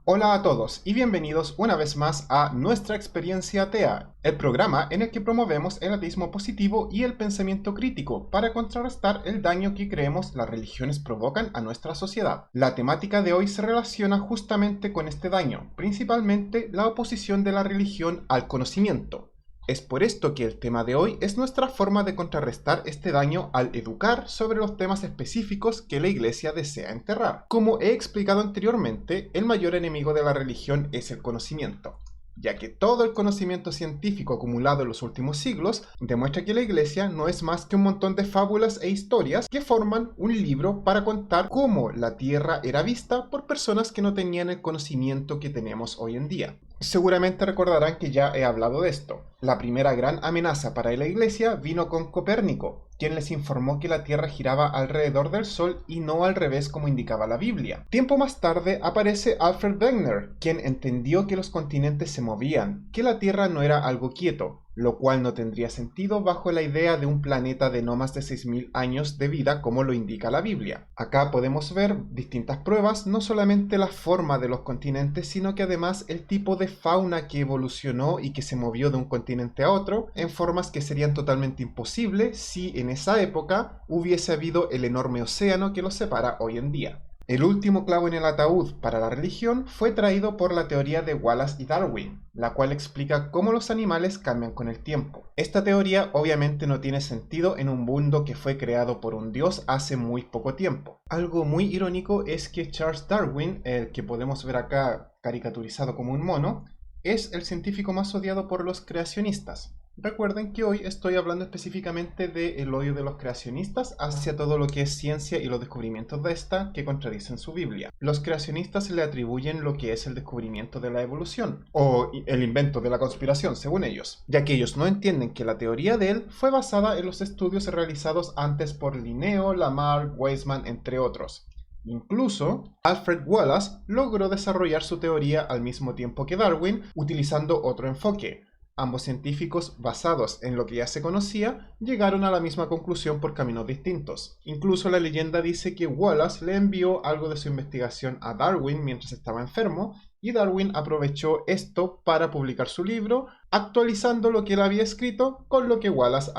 Hola a todos y bienvenidos una vez más a Nuestra Experiencia Atea, el programa en el que promovemos el ateísmo positivo y el pensamiento crítico para contrarrestar el daño que creemos las religiones provocan a nuestra sociedad. La temática de hoy se relaciona justamente con este daño, principalmente la oposición de la religión al conocimiento. Es por esto que el tema de hoy es nuestra forma de contrarrestar este daño al educar sobre los temas específicos que la Iglesia desea enterrar. Como he explicado anteriormente, el mayor enemigo de la religión es el conocimiento, ya que todo el conocimiento científico acumulado en los últimos siglos demuestra que la Iglesia no es más que un montón de fábulas e historias que forman un libro para contar cómo la Tierra era vista por personas que no tenían el conocimiento que tenemos hoy en día. Seguramente recordarán que ya he hablado de esto. La primera gran amenaza para la Iglesia vino con Copérnico, quien les informó que la Tierra giraba alrededor del Sol y no al revés como indicaba la Biblia. Tiempo más tarde aparece Alfred Wegener, quien entendió que los continentes se movían, que la Tierra no era algo quieto, lo cual no tendría sentido bajo la idea de un planeta de no más de 6.000 años de vida como lo indica la Biblia. Acá podemos ver distintas pruebas, no solamente la forma de los continentes, sino que además el tipo de fauna que evolucionó y que se movió de un continente a otro en formas que serían totalmente imposibles si en esa época hubiese habido el enorme océano que los separa hoy en día. El último clavo en el ataúd para la religión fue traído por la teoría de Wallace y Darwin, la cual explica cómo los animales cambian con el tiempo. Esta teoría obviamente no tiene sentido en un mundo que fue creado por un dios hace muy poco tiempo. Algo muy irónico es que Charles Darwin, el que podemos ver acá caricaturizado como un mono, es el científico más odiado por los creacionistas. Recuerden que hoy estoy hablando específicamente del odio de los creacionistas hacia todo lo que es ciencia y los descubrimientos de esta que contradicen su Biblia. Los creacionistas le atribuyen lo que es el descubrimiento de la evolución, o el invento de la conspiración, según ellos, ya que ellos no entienden que la teoría de él fue basada en los estudios realizados antes por Linneo, Lamarck, Weismann, entre otros. Incluso, Alfred Wallace logró desarrollar su teoría al mismo tiempo que Darwin, utilizando otro enfoque. Ambos científicos, basados en lo que ya se conocía, llegaron a la misma conclusión por caminos distintos. Incluso la leyenda dice que Wallace le envió algo de su investigación a Darwin mientras estaba enfermo, y Darwin aprovechó esto para publicar su libro, actualizando lo que él había escrito con lo que Wallace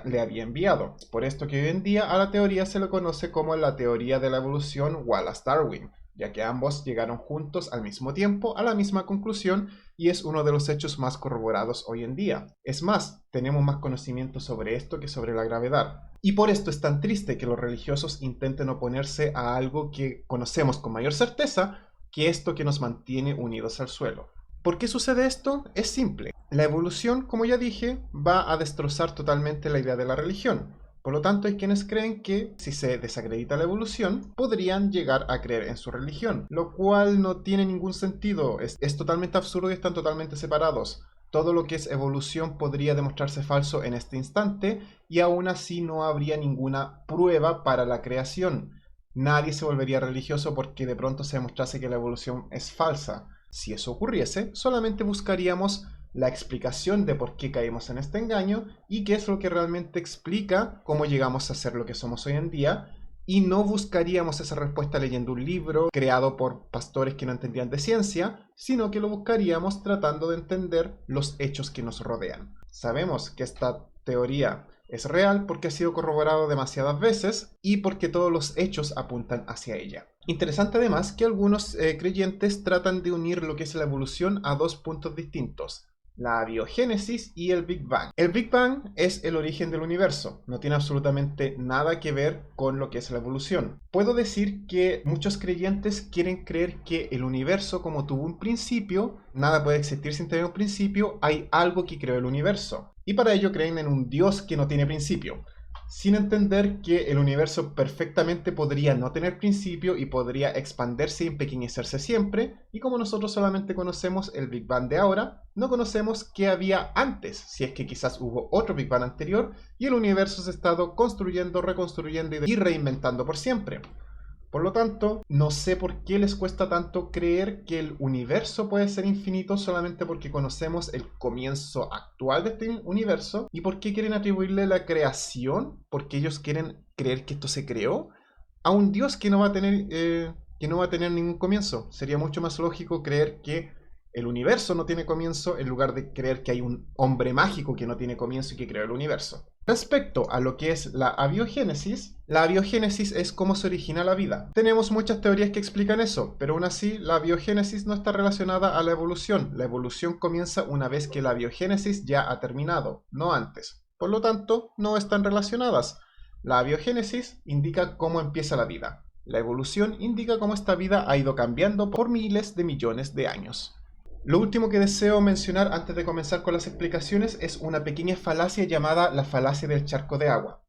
le había enviado. Es por esto que hoy en día a la teoría se le conoce como la teoría de la evolución Wallace-Darwin, ya que ambos llegaron juntos al mismo tiempo a la misma conclusión y es uno de los hechos más corroborados hoy en día. Es más, tenemos más conocimiento sobre esto que sobre la gravedad. Y por esto es tan triste que los religiosos intenten oponerse a algo que conocemos con mayor certeza que esto que nos mantiene unidos al suelo. ¿Por qué sucede esto? Es simple. La evolución, como ya dije, va a destrozar totalmente la idea de la religión. Por lo tanto, hay quienes creen que si se desacredita la evolución, podrían llegar a creer en su religión, lo cual no tiene ningún sentido, es totalmente absurdo y están totalmente separados. Todo lo que es evolución podría demostrarse falso en este instante y aún así no habría ninguna prueba para la creación. Nadie se volvería religioso porque de pronto se demostrase que la evolución es falsa. Si eso ocurriese, solamente buscaríamos la explicación de por qué caímos en este engaño y qué es lo que realmente explica cómo llegamos a ser lo que somos hoy en día, y no buscaríamos esa respuesta leyendo un libro creado por pastores que no entendían de ciencia, sino que lo buscaríamos tratando de entender los hechos que nos rodean. Sabemos que esta teoría es real porque ha sido corroborado demasiadas veces y porque todos los hechos apuntan hacia ella. Interesante además que algunos creyentes tratan de unir lo que es la evolución a dos puntos distintos: la biogénesis y el Big Bang. El Big Bang es el origen del universo, no tiene absolutamente nada que ver con lo que es la evolución. Puedo decir que muchos creyentes quieren creer que el universo, como tuvo un principio, nada puede existir sin tener un principio, hay algo que creó el universo. Y para ello creen en un Dios que no tiene principio, sin entender que el universo perfectamente podría no tener principio y podría expandirse y empequeñecerse siempre, y como nosotros solamente conocemos el Big Bang de ahora, no conocemos qué había antes, si es que quizás hubo otro Big Bang anterior y el universo se ha estado construyendo, reconstruyendo y reinventando por siempre. Por lo tanto, no sé por qué les cuesta tanto creer que el universo puede ser infinito solamente porque conocemos el comienzo actual de este universo, y por qué quieren atribuirle la creación, porque ellos quieren creer que esto se creó, a un Dios que no va a tener que no va a tener ningún comienzo. Sería mucho más lógico creer que el universo no tiene comienzo en lugar de creer que hay un hombre mágico que no tiene comienzo y que creó el universo. Respecto a lo que es la abiogénesis es cómo se origina la vida. Tenemos muchas teorías que explican eso, pero aún así la abiogénesis no está relacionada a la evolución. La evolución comienza una vez que la abiogénesis ya ha terminado, no antes. Por lo tanto, no están relacionadas. La abiogénesis indica cómo empieza la vida. La evolución indica cómo esta vida ha ido cambiando por miles de millones de años. Lo último que deseo mencionar antes de comenzar con las explicaciones es una pequeña falacia llamada la falacia del charco de agua.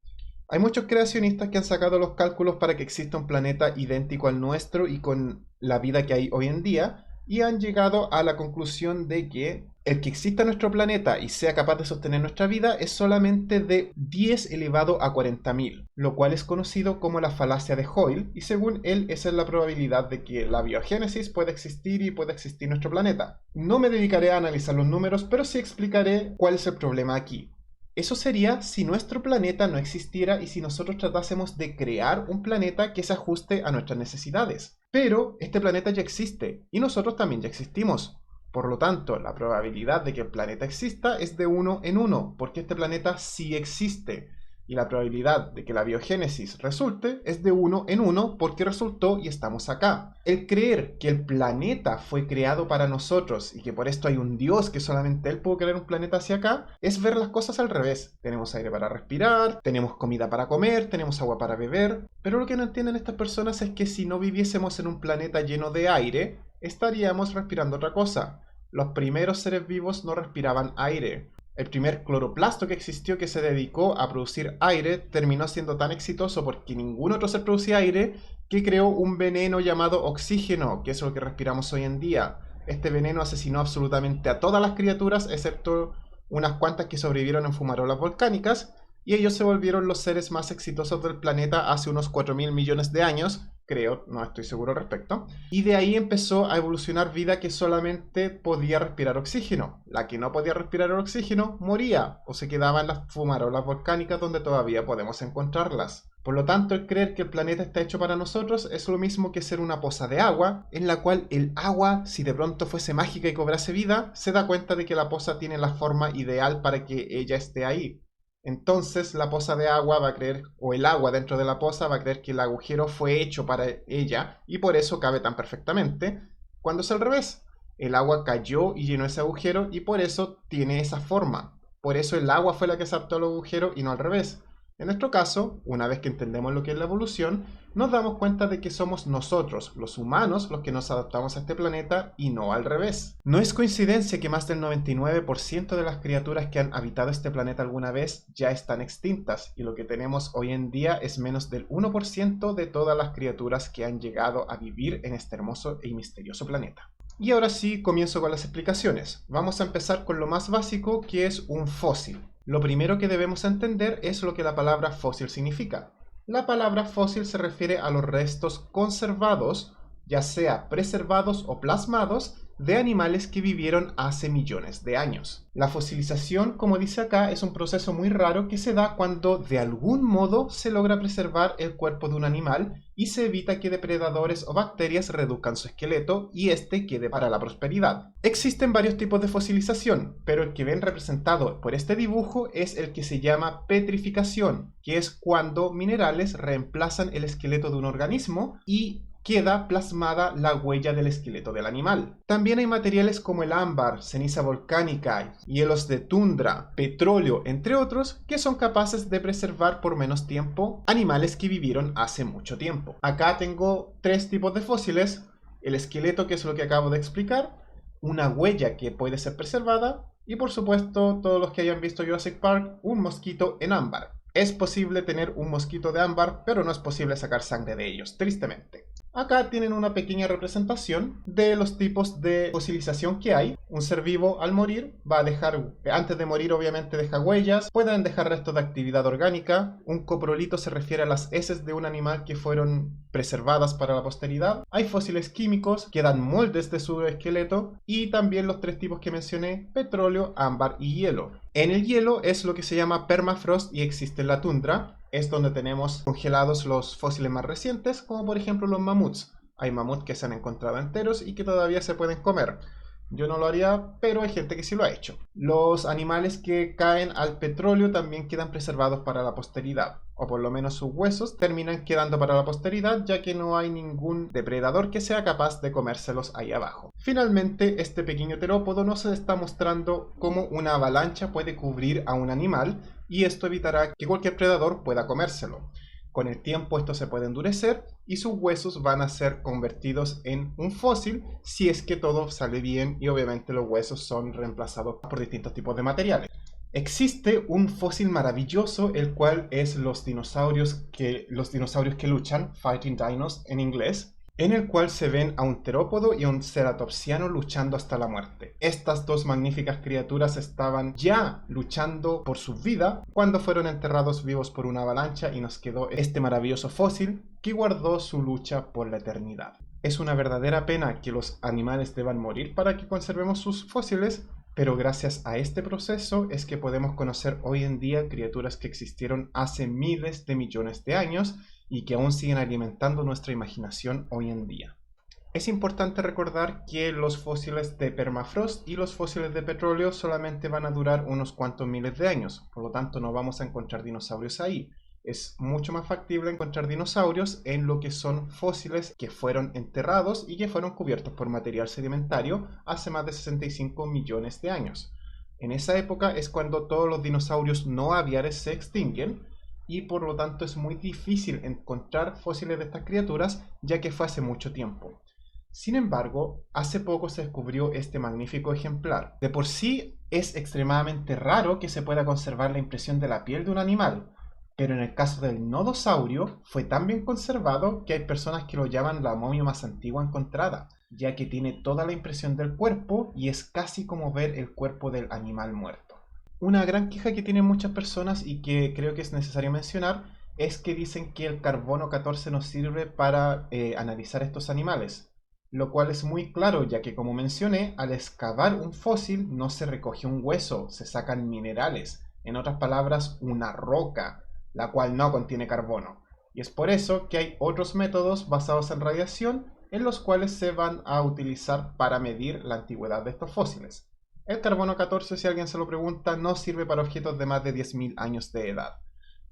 Hay muchos creacionistas que han sacado los cálculos para que exista un planeta idéntico al nuestro y con la vida que hay hoy en día, y han llegado a la conclusión de que el que exista nuestro planeta y sea capaz de sostener nuestra vida es solamente de 10 elevado a 40.000, lo cual es conocido como la falacia de Hoyle, y según él esa es la probabilidad de que la biogénesis pueda existir y pueda existir nuestro planeta. No me dedicaré a analizar los números, pero sí explicaré cuál es el problema aquí. Eso sería si nuestro planeta no existiera y si nosotros tratásemos de crear un planeta que se ajuste a nuestras necesidades. Pero este planeta ya existe y nosotros también ya existimos. Por lo tanto, la probabilidad de que el planeta exista es de 1 en 1, porque este planeta sí existe. Y la probabilidad de que la biogénesis resulte es de 1 en 1 porque resultó y estamos acá. El creer que el planeta fue creado para nosotros y que por esto hay un Dios que solamente Él pudo crear un planeta hacia acá es ver las cosas al revés. Tenemos aire para respirar, tenemos comida para comer, tenemos agua para beber. Pero lo que no entienden estas personas es que si no viviésemos en un planeta lleno de aire, estaríamos respirando otra cosa. Los primeros seres vivos no respiraban aire. El primer cloroplasto que existió que se dedicó a producir aire terminó siendo tan exitoso porque ningún otro ser producía aire que creó un veneno llamado oxígeno, que es lo que respiramos hoy en día. Este veneno asesinó absolutamente a todas las criaturas excepto unas cuantas que sobrevivieron en fumarolas volcánicas y ellos se volvieron los seres más exitosos del planeta hace unos 4.000 millones de años, creo, no estoy seguro al respecto, y de ahí empezó a evolucionar vida que solamente podía respirar oxígeno. La que no podía respirar el oxígeno moría o se quedaba en las fumarolas volcánicas donde todavía podemos encontrarlas. Por lo tanto, el creer que el planeta está hecho para nosotros es lo mismo que ser una poza de agua, en la cual el agua, si de pronto fuese mágica y cobrase vida, se da cuenta de que la poza tiene la forma ideal para que ella esté ahí. Entonces la poza de agua va a creer, o el agua dentro de la poza va a creer que el agujero fue hecho para ella y por eso cabe tan perfectamente, cuando es al revés. El agua cayó y llenó ese agujero y por eso tiene esa forma. Por eso el agua fue la que se adaptó al agujero y no al revés. En nuestro caso, una vez que entendemos lo que es la evolución, nos damos cuenta de que somos nosotros, los humanos, los que nos adaptamos a este planeta y no al revés. No es coincidencia que más del 99% de las criaturas que han habitado este planeta alguna vez ya están extintas y lo que tenemos hoy en día es menos del 1% de todas las criaturas que han llegado a vivir en este hermoso y misterioso planeta. Y ahora sí, comienzo con las explicaciones. Vamos a empezar con lo más básico, que es un fósil. Lo primero que debemos entender es lo que la palabra fósil significa. La palabra fósil se refiere a los restos conservados, ya sea preservados o plasmados, de animales que vivieron hace millones de años. La fosilización, como dice acá, es un proceso muy raro que se da cuando de algún modo se logra preservar el cuerpo de un animal y se evita que depredadores o bacterias reduzcan su esqueleto y este quede para la prosperidad. Existen varios tipos de fosilización, pero el que ven representado por este dibujo es el que se llama petrificación, que es cuando minerales reemplazan el esqueleto de un organismo y queda plasmada la huella del esqueleto del animal. También hay materiales como el ámbar, ceniza volcánica, hielos de tundra, petróleo, entre otros, que son capaces de preservar por menos tiempo animales que vivieron hace mucho tiempo. Acá tengo tres tipos de fósiles: el esqueleto, que es lo que acabo de explicar, una huella que puede ser preservada y por supuesto, todos los que hayan visto Jurassic Park, un mosquito en ámbar. Es posible tener un mosquito de ámbar, pero no es posible sacar sangre de ellos, tristemente. Acá tienen una pequeña representación de los tipos de fosilización que hay. Un ser vivo al morir va a dejar, antes de morir obviamente deja huellas, pueden dejar restos de actividad orgánica. Un coprolito se refiere a las heces de un animal que fueron preservadas para la posteridad. Hay fósiles químicos que dan moldes de su esqueleto y también los tres tipos que mencioné: petróleo, ámbar y hielo. En el hielo es lo que se llama permafrost y existe en la tundra. Es donde tenemos congelados los fósiles más recientes, como por ejemplo los mamuts. Hay mamuts que se han encontrado enteros y que todavía se pueden comer. Yo no lo haría, pero hay gente que sí lo ha hecho. Los animales que caen al petróleo también quedan preservados para la posteridad, o por lo menos sus huesos terminan quedando para la posteridad, ya que no hay ningún depredador que sea capaz de comérselos ahí abajo. Finalmente, este pequeño terópodo nos está mostrando cómo una avalancha puede cubrir a un animal, y esto evitará que cualquier predador pueda comérselo. Con el tiempo esto se puede endurecer y sus huesos van a ser convertidos en un fósil si es que todo sale bien, y obviamente los huesos son reemplazados por distintos tipos de materiales. Existe un fósil maravilloso, el cual es los dinosaurios que luchan, Fighting Dinos en inglés, en el cual se ven a un terópodo y a un ceratopsiano luchando hasta la muerte. Estas dos magníficas criaturas estaban ya luchando por su vida cuando fueron enterrados vivos por una avalancha y nos quedó este maravilloso fósil que guardó su lucha por la eternidad. Es una verdadera pena que los animales deban morir para que conservemos sus fósiles, pero gracias a este proceso es que podemos conocer hoy en día criaturas que existieron hace miles de millones de años y que aún siguen alimentando nuestra imaginación hoy en día. Es importante recordar que los fósiles de permafrost y los fósiles de petróleo solamente van a durar unos cuantos miles de años, por lo tanto no vamos a encontrar dinosaurios ahí. Es mucho más factible encontrar dinosaurios en lo que son fósiles que fueron enterrados y que fueron cubiertos por material sedimentario hace más de 65 millones de años. En esa época es cuando todos los dinosaurios no aviares se extinguen, y por lo tanto es muy difícil encontrar fósiles de estas criaturas, ya que fue hace mucho tiempo. Sin embargo, hace poco se descubrió este magnífico ejemplar. De por sí es extremadamente raro que se pueda conservar la impresión de la piel de un animal, pero en el caso del nodosaurio fue tan bien conservado que hay personas que lo llaman la momia más antigua encontrada, ya que tiene toda la impresión del cuerpo y es casi como ver el cuerpo del animal muerto. Una gran queja que tienen muchas personas y que creo que es necesario mencionar es que dicen que el carbono 14 nos sirve para analizar estos animales, lo cual es muy claro, ya que, como mencioné, al excavar un fósil no se recoge un hueso, se sacan minerales, en otras palabras una roca, la cual no contiene carbono, y es por eso que hay otros métodos basados en radiación en los cuales se van a utilizar para medir la antigüedad de estos fósiles. El carbono 14, si alguien se lo pregunta, no sirve para objetos de más de 10.000 años de edad.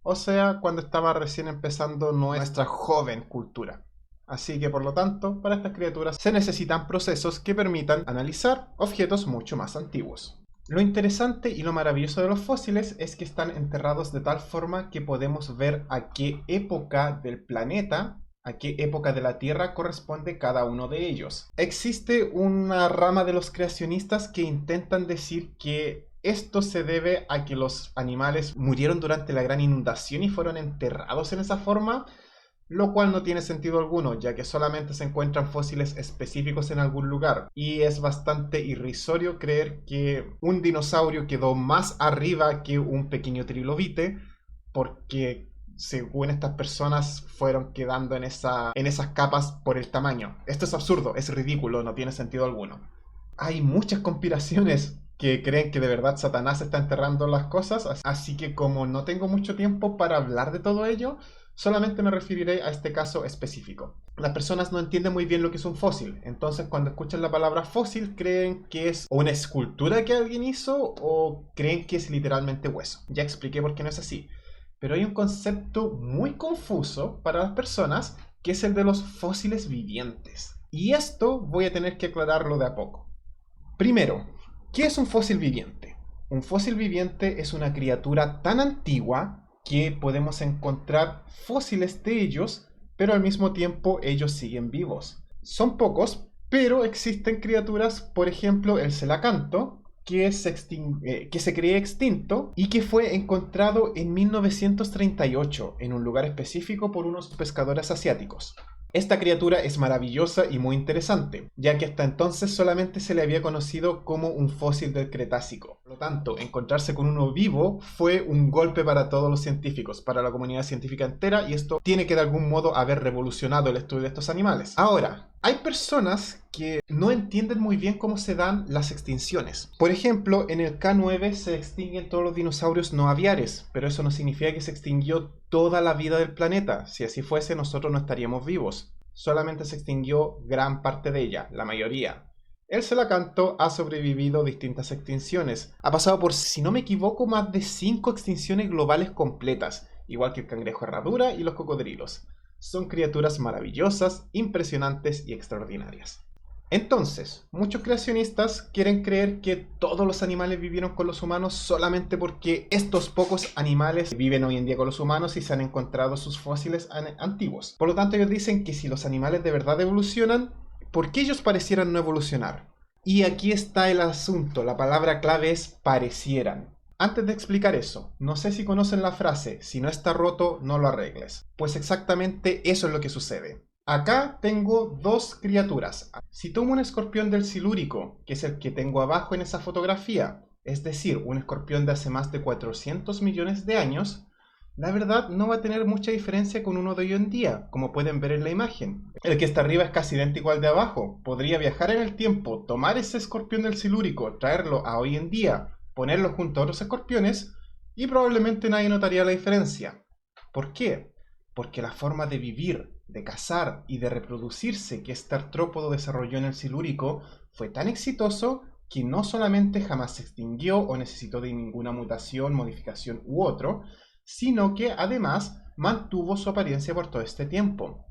O sea, cuando estaba recién empezando nuestra joven cultura. Así que por lo tanto, para estas criaturas se necesitan procesos que permitan analizar objetos mucho más antiguos. Lo interesante y lo maravilloso de los fósiles es que están enterrados de tal forma que podemos ver a qué época del planeta, a qué época de la Tierra corresponde cada uno de ellos. Existe una rama de los creacionistas que intentan decir que esto se debe a que los animales murieron durante la gran inundación y fueron enterrados en esa forma, lo cual no tiene sentido alguno, ya que solamente se encuentran fósiles específicos en algún lugar, y es bastante irrisorio creer que un dinosaurio quedó más arriba que un pequeño trilobite, porque según estas personas fueron quedando en esas capas por el tamaño. Esto es absurdo, es ridículo, no tiene sentido alguno. Hay muchas conspiraciones que creen que de verdad Satanás está enterrando las cosas, así que como no tengo mucho tiempo para hablar de todo ello, solamente me referiré a este caso específico. Las personas no entienden muy bien lo que es un fósil, entonces cuando escuchan la palabra fósil creen que es una escultura que alguien hizo o creen que es literalmente hueso. Ya expliqué por qué no es así. Pero hay un concepto muy confuso para las personas, que es el de los fósiles vivientes. Y esto voy a tener que aclararlo de a poco. Primero, ¿qué es un fósil viviente? Un fósil viviente es una criatura tan antigua que podemos encontrar fósiles de ellos, pero al mismo tiempo ellos siguen vivos. Son pocos, pero existen criaturas, por ejemplo el celacanto, que se cree extinto y que fue encontrado en 1938 en un lugar específico por unos pescadores asiáticos. Esta criatura es maravillosa y muy interesante, ya que hasta entonces solamente se le había conocido como un fósil del Cretácico. Por lo tanto, encontrarse con uno vivo fue un golpe para todos los científicos, para la comunidad científica entera, y esto tiene que de algún modo haber revolucionado el estudio de estos animales. Ahora, hay personas que no entienden muy bien cómo se dan las extinciones. Por ejemplo, en el K9 se extinguen todos los dinosaurios no aviares, pero eso no significa que se extinguió toda la vida del planeta. Si así fuese, nosotros no estaríamos vivos. solamente se extinguió gran parte de ella, la mayoría. El celacanto ha sobrevivido distintas extinciones. Ha pasado por, si no me equivoco, más de 5 extinciones globales completas, igual que el cangrejo herradura y los cocodrilos. Son criaturas maravillosas, impresionantes y extraordinarias. Entonces, muchos creacionistas quieren creer que todos los animales vivieron con los humanos solamente porque estos pocos animales viven hoy en día con los humanos y se han encontrado sus fósiles antiguos. Por lo tanto, ellos dicen que si los animales de verdad evolucionan, ¿por qué ellos parecieran no evolucionar? Y aquí está el asunto, la palabra clave es parecieran. Antes de explicar eso, no sé si conocen la frase, si no está roto, no lo arregles. Pues exactamente eso es lo que sucede. Acá tengo dos criaturas. Si tomo un escorpión del Silúrico, que es el que tengo abajo en esa fotografía, es decir, un escorpión de hace más de 400 millones de años, la verdad no va a tener mucha diferencia con uno de hoy en día, como pueden ver en la imagen. El que está arriba es casi idéntico al de abajo. Podría viajar en el tiempo, tomar ese escorpión del Silúrico, traerlo a hoy en día, ponerlo junto a otros escorpiones y probablemente nadie notaría la diferencia. ¿Por qué? Porque la forma de vivir, de cazar y de reproducirse que este artrópodo desarrolló en el Silúrico fue tan exitoso que no solamente jamás se extinguió o necesitó de ninguna mutación, modificación u otro, sino que además mantuvo su apariencia por todo este tiempo.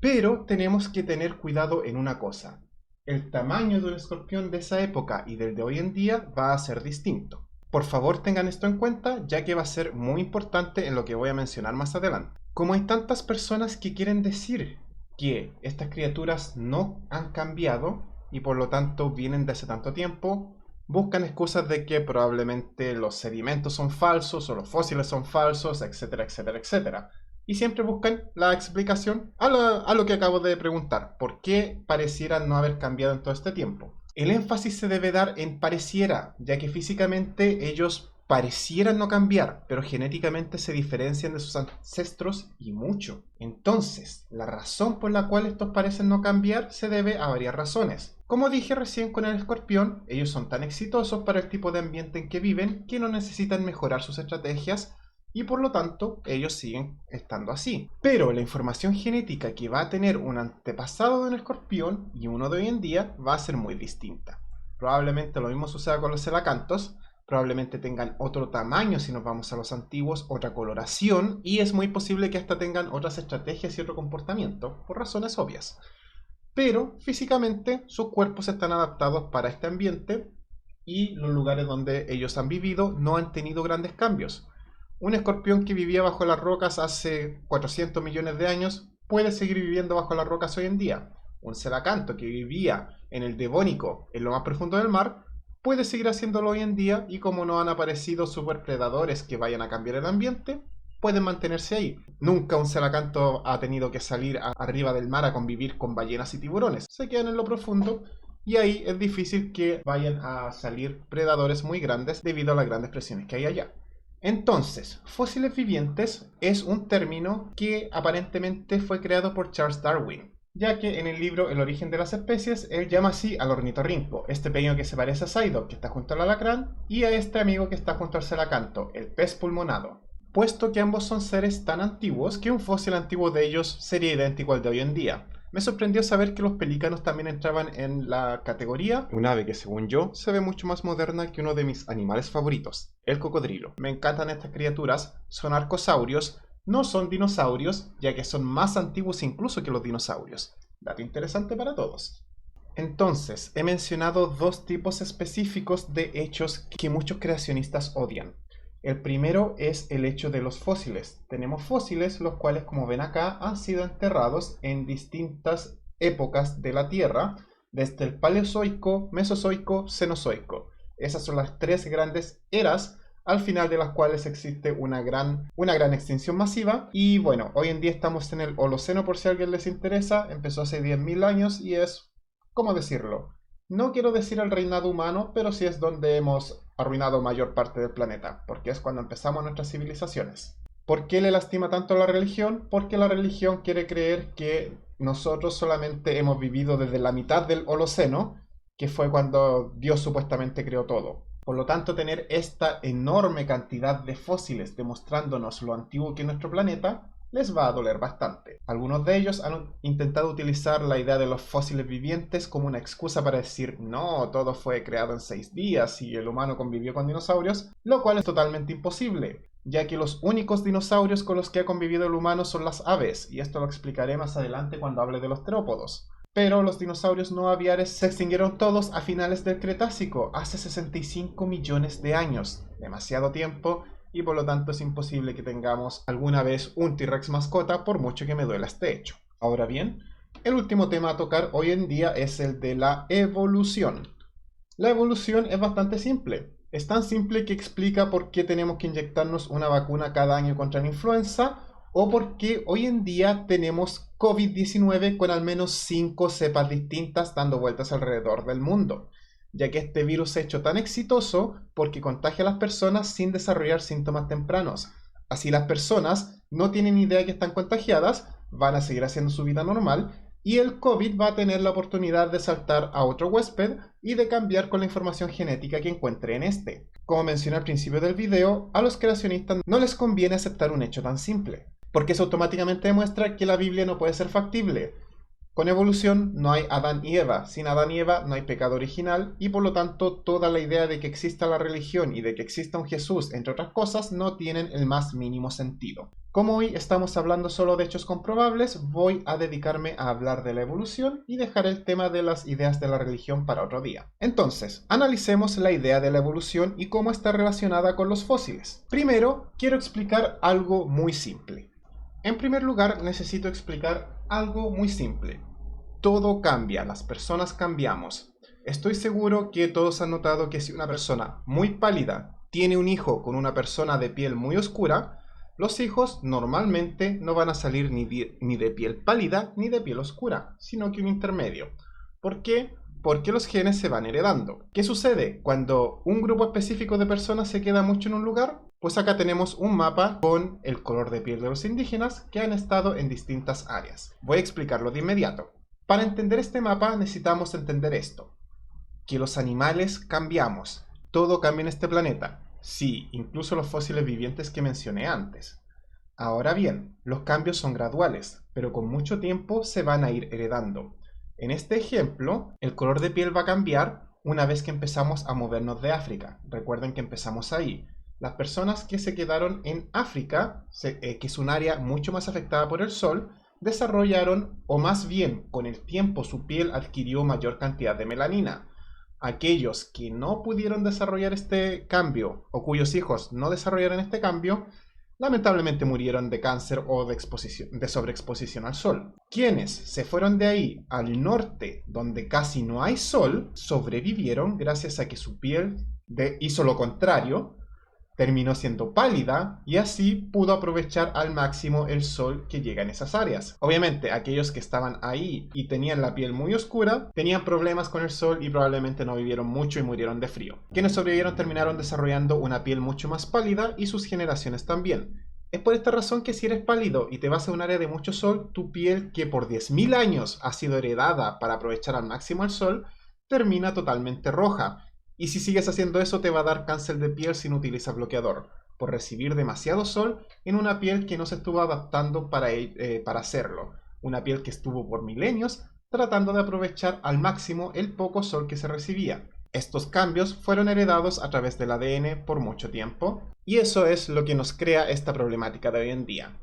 Pero tenemos que tener cuidado en una cosa. El tamaño de un escorpión de esa época y del de hoy en día va a ser distinto. Por favor tengan esto en cuenta, ya que va a ser muy importante en lo que voy a mencionar más adelante. Como hay tantas personas que quieren decir que estas criaturas no han cambiado y por lo tanto vienen de hace tanto tiempo, buscan excusas de que probablemente los sedimentos son falsos o los fósiles son falsos, etcétera, etcétera, etcétera. Y siempre buscan la explicación a lo que acabo de preguntar. ¿Por qué parecieran no haber cambiado en todo este tiempo? El énfasis se debe dar en pareciera, ya que físicamente ellos parecieran no cambiar, pero genéticamente se diferencian de sus ancestros y mucho. Entonces, la razón por la cual estos parecen no cambiar se debe a varias razones. Como dije recién con el escorpión, ellos son tan exitosos para el tipo de ambiente en que viven que no necesitan mejorar sus estrategias y por lo tanto ellos siguen estando así. Pero la información genética que va a tener un antepasado de un escorpión y uno de hoy en día va a ser muy distinta. Probablemente lo mismo suceda con los celacantos, probablemente tengan otro tamaño si nos vamos a los antiguos, otra coloración y es muy posible que hasta tengan otras estrategias y otro comportamiento, por razones obvias. Pero físicamente sus cuerpos están adaptados para este ambiente y los lugares donde ellos han vivido no han tenido grandes cambios. Un escorpión que vivía bajo las rocas hace 400 millones de años puede seguir viviendo bajo las rocas hoy en día. Un celacanto que vivía en el Devónico, en lo más profundo del mar, puede seguir haciéndolo hoy en día y como no han aparecido superpredadores que vayan a cambiar el ambiente, pueden mantenerse ahí. Nunca un celacanto ha tenido que salir arriba del mar a convivir con ballenas y tiburones. Se quedan en lo profundo y ahí es difícil que vayan a salir predadores muy grandes debido a las grandes presiones que hay allá. Entonces, fósiles vivientes es un término que aparentemente fue creado por Charles Darwin, ya que en el libro El origen de las especies, él llama así al ornitorrinco, este pequeño que se parece a Psyduck, que está junto al alacrán, y a este amigo que está junto al celacanto, el pez pulmonado, puesto que ambos son seres tan antiguos que un fósil antiguo de ellos sería idéntico al de hoy en día. Me sorprendió saber que los pelícanos también entraban en la categoría, un ave que según yo se ve mucho más moderna que uno de mis animales favoritos, el cocodrilo. Me encantan estas criaturas, son arcosaurios, no son dinosaurios, ya que son más antiguos incluso que los dinosaurios. Dato interesante para todos. Entonces, he mencionado dos tipos específicos de hechos que muchos creacionistas odian. El primero es el hecho de los fósiles. Tenemos fósiles, los cuales, como ven acá, han sido enterrados en distintas épocas de la Tierra, desde el Paleozoico, Mesozoico, Cenozoico. Esas son las tres grandes eras, al final de las cuales existe una gran extinción masiva. Y bueno, hoy en día estamos en el Holoceno, por si a alguien les interesa. Empezó hace 10.000 años y es, ¿cómo decirlo? No quiero decir el reinado humano, pero sí es donde hemos arruinado mayor parte del planeta, porque es cuando empezamos nuestras civilizaciones. ¿Por qué le lastima tanto a la religión? Porque la religión quiere creer que nosotros solamente hemos vivido desde la mitad del Holoceno, que fue cuando Dios supuestamente creó todo. Por lo tanto, tener esta enorme cantidad de fósiles demostrándonos lo antiguo que es nuestro planeta, les va a doler bastante. Algunos de ellos han intentado utilizar la idea de los fósiles vivientes como una excusa para decir no, todo fue creado en 6 días y el humano convivió con dinosaurios, lo cual es totalmente imposible, ya que los únicos dinosaurios con los que ha convivido el humano son las aves, y esto lo explicaré más adelante cuando hable de los terópodos. Pero los dinosaurios no aviares se extinguieron todos a finales del Cretácico, hace 65 millones de años, demasiado tiempo, y por lo tanto es imposible que tengamos alguna vez un T-Rex mascota, por mucho que me duela este hecho. Ahora bien, el último tema a tocar hoy en día es el de la evolución. La evolución es bastante simple. Es tan simple que explica por qué tenemos que inyectarnos una vacuna cada año contra la influenza, o por qué hoy en día tenemos COVID-19 con al menos 5 cepas distintas dando vueltas alrededor del mundo, ya que este virus se ha hecho tan exitoso porque contagia a las personas sin desarrollar síntomas tempranos. Así las personas no tienen idea que están contagiadas, van a seguir haciendo su vida normal y el COVID va a tener la oportunidad de saltar a otro huésped y de cambiar con la información genética que encuentre en este. Como mencioné al principio del video, a los creacionistas no les conviene aceptar un hecho tan simple, porque eso automáticamente demuestra que la Biblia no puede ser factible. Con evolución no hay Adán y Eva, sin Adán y Eva no hay pecado original y por lo tanto toda la idea de que exista la religión y de que exista un Jesús, entre otras cosas, no tienen el más mínimo sentido. Como hoy estamos hablando solo de hechos comprobables, voy a dedicarme a hablar de la evolución y dejar el tema de las ideas de la religión para otro día. Entonces, analicemos la idea de la evolución y cómo está relacionada con los fósiles. Primero, quiero explicar algo muy simple. En primer lugar, necesito explicar algo muy simple. Todo cambia, las personas cambiamos. Estoy seguro que todos han notado que si una persona muy pálida tiene un hijo con una persona de piel muy oscura, los hijos normalmente no van a salir ni de piel pálida ni de piel oscura, sino que un intermedio. ¿Por qué? Porque los genes se van heredando. ¿Qué sucede cuando un grupo específico de personas se queda mucho en un lugar? Pues acá tenemos un mapa con el color de piel de los indígenas que han estado en distintas áreas. Voy a explicarlo de inmediato. Para entender este mapa necesitamos entender esto, que los animales cambiamos, todo cambia en este planeta, sí, incluso los fósiles vivientes que mencioné antes. Ahora bien, los cambios son graduales, pero con mucho tiempo se van a ir heredando. En este ejemplo, el color de piel va a cambiar una vez que empezamos a movernos de África. Recuerden que empezamos ahí. Las personas que se quedaron en África, que es un área mucho más afectada por el sol, desarrollaron, o más bien con el tiempo su piel adquirió mayor cantidad de melanina. Aquellos que no pudieron desarrollar este cambio, o cuyos hijos no desarrollaron este cambio, lamentablemente murieron de cáncer o de sobreexposición al sol. Quienes se fueron de ahí al norte, donde casi no hay sol, sobrevivieron gracias a que su piel hizo lo contrario, terminó siendo pálida y así pudo aprovechar al máximo el sol que llega en esas áreas. Obviamente, aquellos que estaban ahí y tenían la piel muy oscura, tenían problemas con el sol y probablemente no vivieron mucho y murieron de frío. Quienes sobrevivieron terminaron desarrollando una piel mucho más pálida y sus generaciones también. Es por esta razón que si eres pálido y te vas a un área de mucho sol, tu piel, que por 10.000 años ha sido heredada para aprovechar al máximo el sol, termina totalmente roja. Y si sigues haciendo eso te va a dar cáncer de piel si no utilizas bloqueador, por recibir demasiado sol en una piel que no se estuvo adaptando para hacerlo. Una piel que estuvo por milenios tratando de aprovechar al máximo el poco sol que se recibía. Estos cambios fueron heredados a través del ADN por mucho tiempo, y eso es lo que nos crea esta problemática de hoy en día.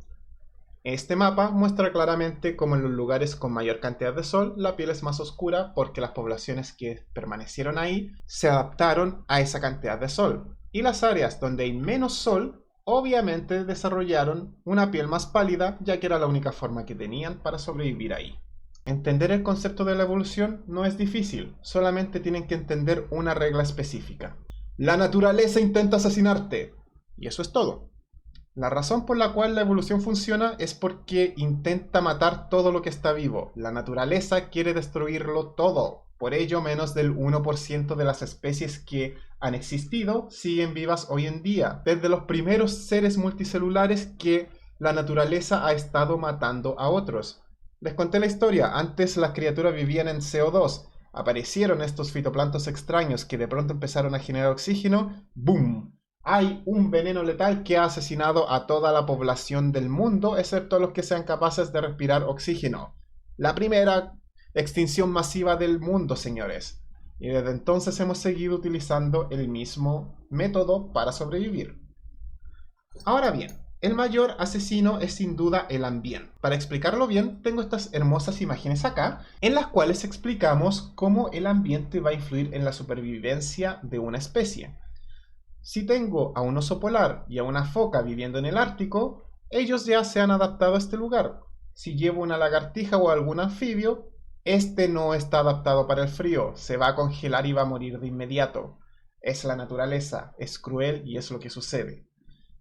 Este mapa muestra claramente cómo en los lugares con mayor cantidad de sol la piel es más oscura porque las poblaciones que permanecieron ahí se adaptaron a esa cantidad de sol. Y las áreas donde hay menos sol obviamente desarrollaron una piel más pálida ya que era la única forma que tenían para sobrevivir ahí. Entender el concepto de la evolución no es difícil, solamente tienen que entender una regla específica. La naturaleza intenta asesinarte. Y eso es todo. La razón por la cual la evolución funciona es porque intenta matar todo lo que está vivo. La naturaleza quiere destruirlo todo. Por ello, menos del 1% de las especies que han existido siguen vivas hoy en día. Desde los primeros seres multicelulares que la naturaleza ha estado matando a otros. Les conté la historia. Antes las criaturas vivían en CO2. Aparecieron estos fitoplanctos extraños que de pronto empezaron a generar oxígeno. ¡Boom! Hay un veneno letal que ha asesinado a toda la población del mundo, excepto a los que sean capaces de respirar oxígeno. La primera extinción masiva del mundo, señores. Y desde entonces hemos seguido utilizando el mismo método para sobrevivir. Ahora bien, el mayor asesino es sin duda el ambiente. Para explicarlo bien, tengo estas hermosas imágenes acá, en las cuales explicamos cómo el ambiente va a influir en la supervivencia de una especie. Si tengo a un oso polar y a una foca viviendo en el Ártico, ellos ya se han adaptado a este lugar. Si llevo una lagartija o algún anfibio, este no está adaptado para el frío, se va a congelar y va a morir de inmediato. Es la naturaleza, es cruel y es lo que sucede.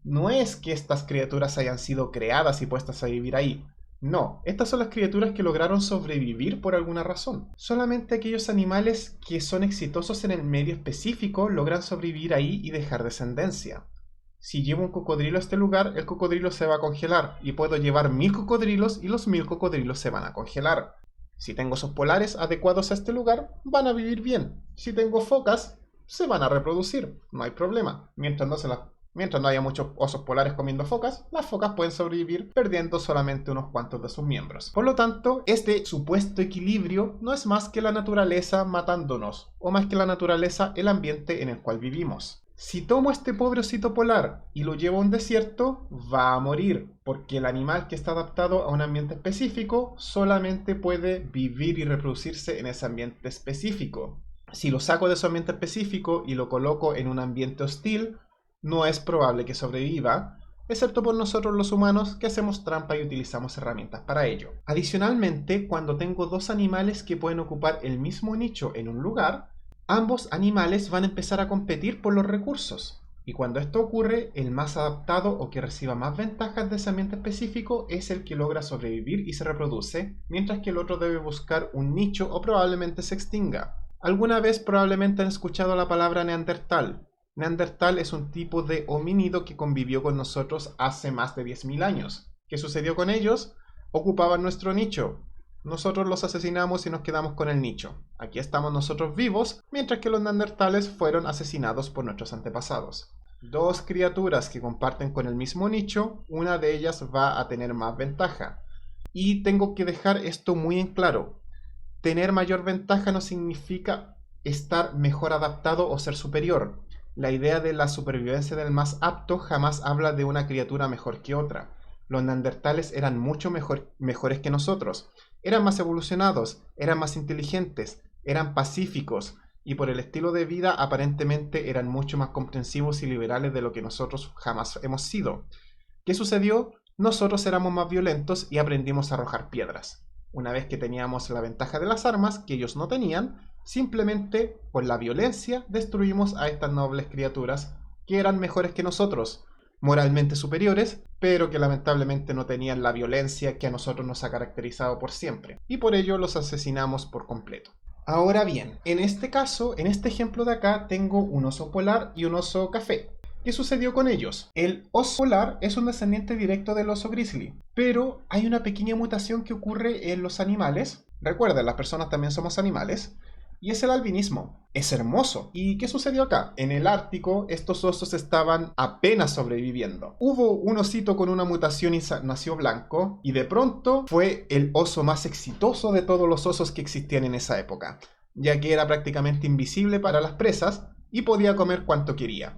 No es que estas criaturas hayan sido creadas y puestas a vivir ahí. No, estas son las criaturas que lograron sobrevivir por alguna razón. Solamente aquellos animales que son exitosos en el medio específico logran sobrevivir ahí y dejar descendencia. Si llevo un cocodrilo a este lugar, el cocodrilo se va a congelar y puedo llevar 1000 cocodrilos y los 1000 cocodrilos se van a congelar. Si tengo osos polares adecuados a este lugar, van a vivir bien. Si tengo focas, se van a reproducir, no hay problema, Mientras no haya muchos osos polares comiendo focas, las focas pueden sobrevivir perdiendo solamente unos cuantos de sus miembros. Por lo tanto, este supuesto equilibrio no es más que la naturaleza matándonos, o más que la naturaleza el ambiente en el cual vivimos. Si tomo a este pobre osito polar y lo llevo a un desierto, va a morir, porque el animal que está adaptado a un ambiente específico solamente puede vivir y reproducirse en ese ambiente específico. Si lo saco de su ambiente específico y lo coloco en un ambiente hostil, no es probable que sobreviva, excepto por nosotros los humanos que hacemos trampa y utilizamos herramientas para ello. Adicionalmente, cuando tengo dos animales que pueden ocupar el mismo nicho en un lugar, ambos animales van a empezar a competir por los recursos. Y cuando esto ocurre, el más adaptado o que reciba más ventajas de ese ambiente específico es el que logra sobrevivir y se reproduce, mientras que el otro debe buscar un nicho o probablemente se extinga. Alguna vez probablemente han escuchado la palabra Neandertal. Neandertal es un tipo de homínido que convivió con nosotros hace más de 10.000 años. ¿Qué sucedió con ellos? Ocupaban nuestro nicho. Nosotros los asesinamos y nos quedamos con el nicho. Aquí estamos nosotros vivos, mientras que los neandertales fueron asesinados por nuestros antepasados. Dos criaturas que comparten con el mismo nicho, una de ellas va a tener más ventaja. Y tengo que dejar esto muy en claro. Tener mayor ventaja no significa estar mejor adaptado o ser superior. La idea de la supervivencia del más apto jamás habla de una criatura mejor que otra. Los neandertales eran mucho mejores que nosotros. Eran más evolucionados, eran más inteligentes, eran pacíficos y por el estilo de vida aparentemente eran mucho más comprensivos y liberales de lo que nosotros jamás hemos sido. ¿Qué sucedió? Nosotros éramos más violentos y aprendimos a arrojar piedras. Una vez que teníamos la ventaja de las armas que ellos no tenían, simplemente con la violencia destruimos a estas nobles criaturas que eran mejores que nosotros, moralmente superiores, pero que lamentablemente no tenían la violencia que a nosotros nos ha caracterizado por siempre, y por ello los asesinamos por completo. Ahora bien, en este caso, en este ejemplo de acá, tengo un oso polar y un oso café. ¿Qué sucedió con ellos? El oso polar es un descendiente directo del oso grizzly, pero hay una pequeña mutación que ocurre en los animales. Recuerden, las personas también somos animales. Y es el albinismo. Es hermoso. ¿Y qué sucedió acá? En el Ártico, estos osos estaban apenas sobreviviendo. Hubo un osito con una mutación y nació blanco, y de pronto fue el oso más exitoso de todos los osos que existían en esa época, ya que era prácticamente invisible para las presas y podía comer cuanto quería.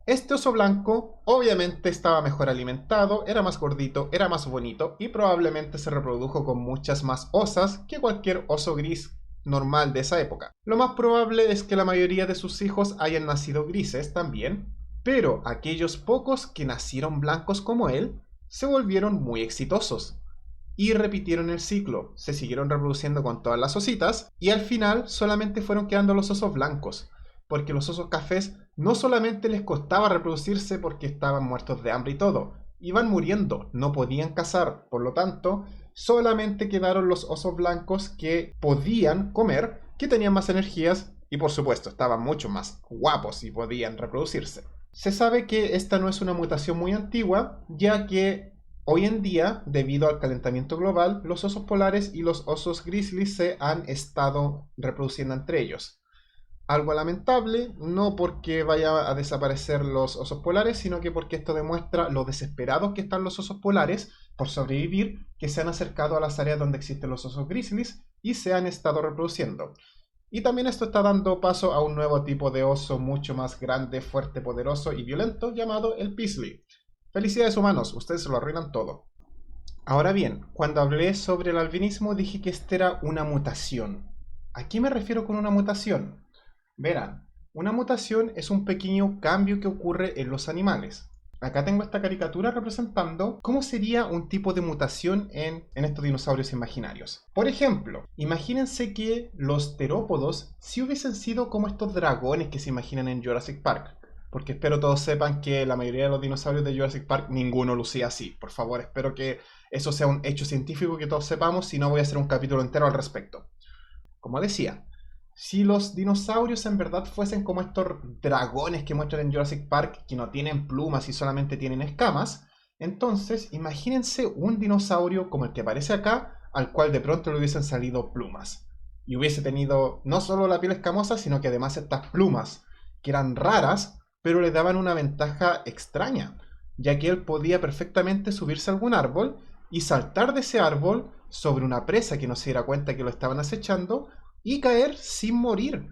Este oso blanco obviamente estaba mejor alimentado, era más gordito, era más bonito y probablemente se reprodujo con muchas más osas que cualquier oso gris normal de esa época. Lo más probable es que la mayoría de sus hijos hayan nacido grises también, pero aquellos pocos que nacieron blancos como él se volvieron muy exitosos y repitieron el ciclo, se siguieron reproduciendo con todas las ositas y al final solamente fueron quedando los osos blancos, porque los osos cafés no solamente les costaba reproducirse porque estaban muertos de hambre y todo, iban muriendo, no podían cazar, por lo tanto solamente quedaron los osos blancos que podían comer, que tenían más energías y por supuesto estaban mucho más guapos y podían reproducirse. Se sabe que esta no es una mutación muy antigua, ya que hoy en día, debido al calentamiento global, los osos polares y los osos grizzly se han estado reproduciendo entre ellos. Algo lamentable, no porque vaya a desaparecer los osos polares, sino que porque esto demuestra lo desesperados que están los osos polares por sobrevivir, que se han acercado a las áreas donde existen los osos grizzlies y se han estado reproduciendo. Y también esto está dando paso a un nuevo tipo de oso mucho más grande, fuerte, poderoso y violento llamado el Peaslee. Felicidades humanos, ustedes se lo arruinan todo. Ahora bien, cuando hablé sobre el albinismo dije que esta era una mutación. ¿A qué me refiero con una mutación? Verán, una mutación es un pequeño cambio que ocurre en los animales. Acá tengo esta caricatura representando cómo sería un tipo de mutación en estos dinosaurios imaginarios. Por ejemplo, imagínense que los terópodos sí hubiesen sido como estos dragones que se imaginan en Jurassic Park. Porque espero todos sepan que la mayoría de los dinosaurios de Jurassic Park ninguno lucía así. Por favor, espero que eso sea un hecho científico que todos sepamos, si no voy a hacer un capítulo entero al respecto. Como decía, si los dinosaurios en verdad fuesen como estos dragones que muestran en Jurassic Park, que no tienen plumas y solamente tienen escamas, entonces imagínense un dinosaurio como el que aparece acá, al cual de pronto le hubiesen salido plumas. Y hubiese tenido no solo la piel escamosa, sino que además estas plumas, que eran raras, pero le daban una ventaja extraña, ya que él podía perfectamente subirse a algún árbol y saltar de ese árbol sobre una presa que no se diera cuenta que lo estaban acechando, y caer sin morir,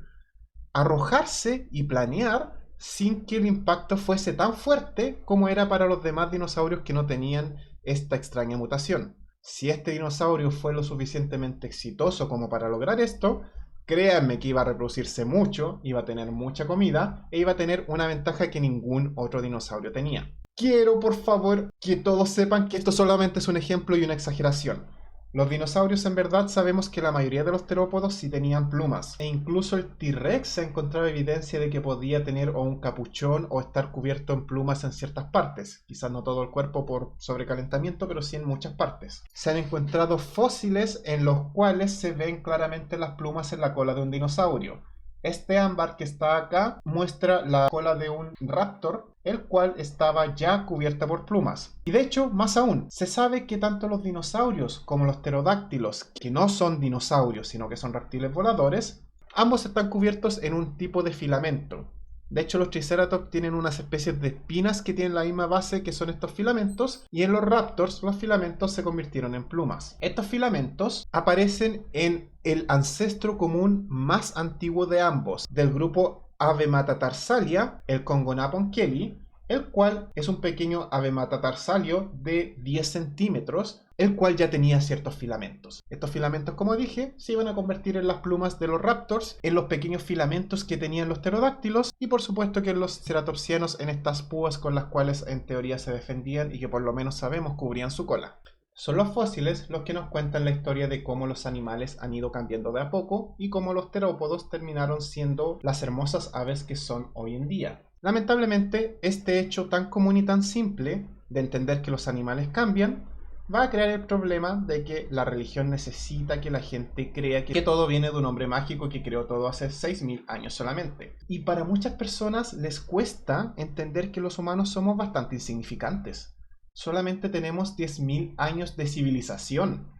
arrojarse y planear sin que el impacto fuese tan fuerte como era para los demás dinosaurios que no tenían esta extraña mutación. Si este dinosaurio fue lo suficientemente exitoso como para lograr esto, créanme que iba a reproducirse mucho, iba a tener mucha comida e iba a tener una ventaja que ningún otro dinosaurio tenía. Quiero, por favor, que todos sepan que esto solamente es un ejemplo y una exageración. Los dinosaurios en verdad sabemos que la mayoría de los terópodos sí tenían plumas, e incluso el T-Rex se ha encontrado evidencia de que podía tener o un capuchón o estar cubierto en plumas en ciertas partes, quizás no todo el cuerpo por sobrecalentamiento, pero sí en muchas partes. Se han encontrado fósiles en los cuales se ven claramente las plumas en la cola de un dinosaurio. Este ámbar que está acá muestra la cola de un raptor, el cual estaba ya cubierta por plumas. Y de hecho, más aún, se sabe que tanto los dinosaurios como los pterodáctilos, que no son dinosaurios, sino que son reptiles voladores, ambos están cubiertos en un tipo de filamento. De hecho, los triceratops tienen unas especies de espinas que tienen la misma base que son estos filamentos, y en los raptors los filamentos se convirtieron en plumas. Estos filamentos aparecen en el ancestro común más antiguo de ambos, del grupo Avematatarsalia, el Congonapon kelly, el cual es un pequeño avematatarsalio de 10 centímetros, el cual ya tenía ciertos filamentos. Estos filamentos, como dije, se iban a convertir en las plumas de los raptors, en los pequeños filamentos que tenían los pterodáctilos y por supuesto que en los ceratopsianos en estas púas con las cuales en teoría se defendían y que por lo menos sabemos cubrían su cola. Son los fósiles los que nos cuentan la historia de cómo los animales han ido cambiando de a poco y cómo los terópodos terminaron siendo las hermosas aves que son hoy en día. Lamentablemente, este hecho tan común y tan simple de entender que los animales cambian va a crear el problema de que la religión necesita que la gente crea que todo viene de un hombre mágico que creó todo hace 6.000 años solamente. Y para muchas personas les cuesta entender que los humanos somos bastante insignificantes. Solamente tenemos 10.000 años de civilización.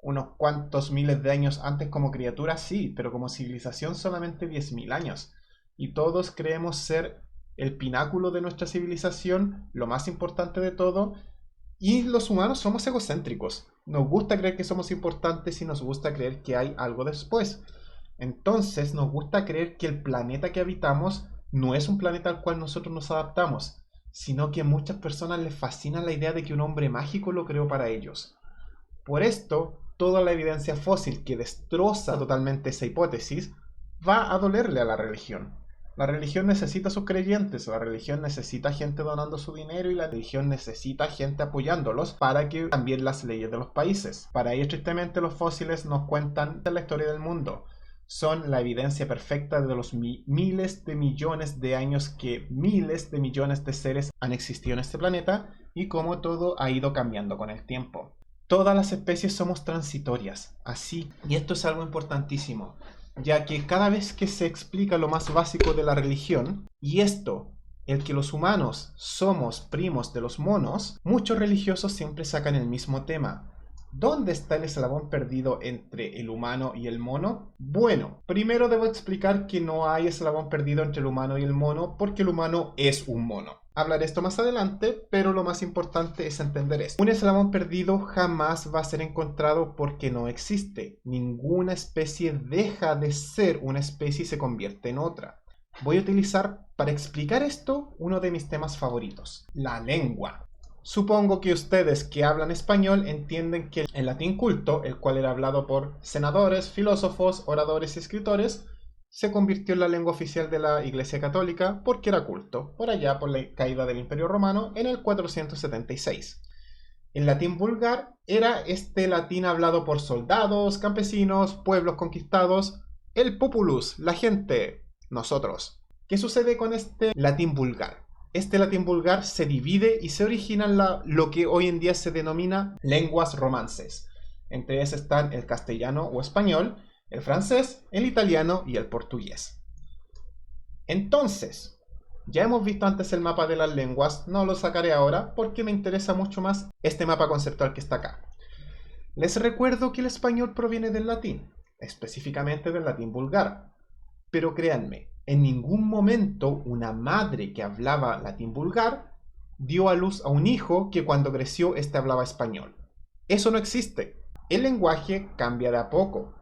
Unos cuantos miles de años antes como criatura sí, pero como civilización solamente 10.000 años. Y todos creemos ser el pináculo de nuestra civilización, lo más importante de todo. Y los humanos somos egocéntricos. Nos gusta creer que somos importantes y nos gusta creer que hay algo después. Entonces nos gusta creer que el planeta que habitamos no es un planeta al cual nosotros nos adaptamos, sino que a muchas personas les fascina la idea de que un hombre mágico lo creó para ellos. Por esto, toda la evidencia fósil que destroza totalmente esa hipótesis va a dolerle a la religión. La religión necesita sus creyentes, la religión necesita gente donando su dinero y la religión necesita gente apoyándolos para que cambien las leyes de los países. Para ello, tristemente, los fósiles nos cuentan la historia del mundo. Son la evidencia perfecta de los miles de millones de años que miles de millones de seres han existido en este planeta y cómo todo ha ido cambiando con el tiempo. Todas las especies somos transitorias, así, y esto es algo importantísimo, ya que cada vez que se explica lo más básico de la religión, y esto, el que los humanos somos primos de los monos, muchos religiosos siempre sacan el mismo tema. ¿Dónde está el eslabón perdido entre el humano y el mono? Bueno, primero debo explicar que no hay eslabón perdido entre el humano y el mono porque el humano es un mono. Hablaré esto más adelante, pero lo más importante es entender esto. Un eslabón perdido jamás va a ser encontrado porque no existe. Ninguna especie deja de ser una especie y se convierte en otra. Voy a utilizar para explicar esto uno de mis temas favoritos, la lengua. Supongo que ustedes que hablan español entienden que el latín culto, el cual era hablado por senadores, filósofos, oradores y escritores, se convirtió en la lengua oficial de la Iglesia Católica porque era culto, por allá por la caída del Imperio Romano en el 476. El latín vulgar era este latín hablado por soldados, campesinos, pueblos conquistados, el populus, la gente, nosotros. ¿Qué sucede con este latín vulgar? Este latín vulgar se divide y se origina en lo que hoy en día se denomina lenguas romances. Entre ellas están el castellano o español, el francés, el italiano y el portugués. Entonces, ya hemos visto antes el mapa de las lenguas, no lo sacaré ahora porque me interesa mucho más este mapa conceptual que está acá. Les recuerdo que el español proviene del latín, específicamente del latín vulgar. Pero créanme, en ningún momento una madre que hablaba latín vulgar dio a luz a un hijo que cuando creció éste hablaba español. Eso no existe. El lenguaje cambia de a poco.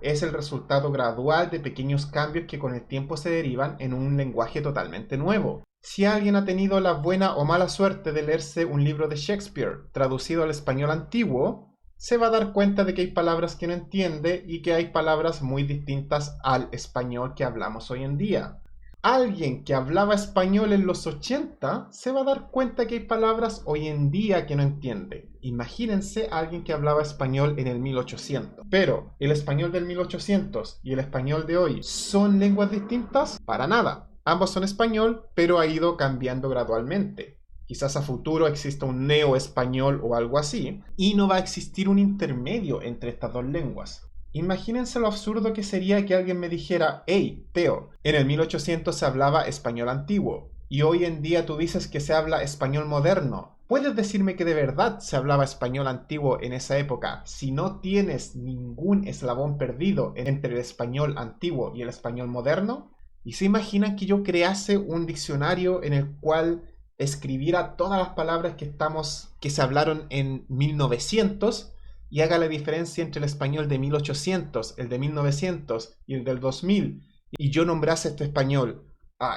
Es el resultado gradual de pequeños cambios que con el tiempo se derivan en un lenguaje totalmente nuevo. Si alguien ha tenido la buena o mala suerte de leerse un libro de Shakespeare traducido al español antiguo, se va a dar cuenta de que hay palabras que no entiende y que hay palabras muy distintas al español que hablamos hoy en día. Alguien que hablaba español en los 80 se va a dar cuenta que hay palabras hoy en día que no entiende. Imagínense a alguien que hablaba español en el 1800. Pero, ¿el español del 1800 y el español de hoy son lenguas distintas? Para nada. Ambos son español, pero ha ido cambiando gradualmente. Quizás a futuro exista un neo-español o algo así, y no va a existir un intermedio entre estas dos lenguas. Imagínense lo absurdo que sería que alguien me dijera: hey, Teo, en el 1800 se hablaba español antiguo, y hoy en día tú dices que se habla español moderno. ¿Puedes decirme que de verdad se hablaba español antiguo en esa época si no tienes ningún eslabón perdido entre el español antiguo y el español moderno? ¿Y se imaginan que yo crease un diccionario en el cual escribiera todas las palabras que se hablaron en 1900 y haga la diferencia entre el español de 1800, el de 1900 y el del 2000, y yo nombrase este español